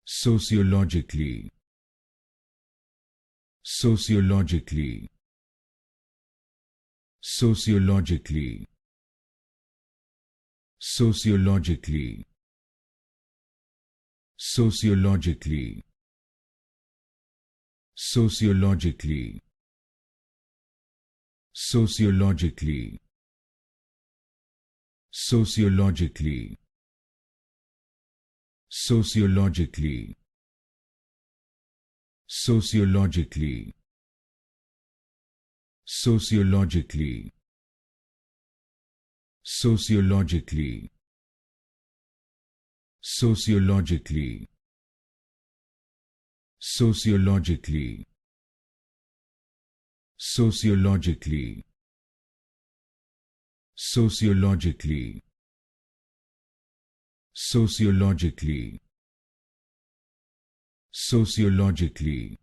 Sociologically. Sociologically. Sociologically. Sociologically. Sociologically. Sociologically. Sociologically. Sociologically. Sociologically. Sociologically. Sociologically. Sociologically. Sociologically. Sociologically. Sociologically. Sociologically. Sociologically. Sociologically.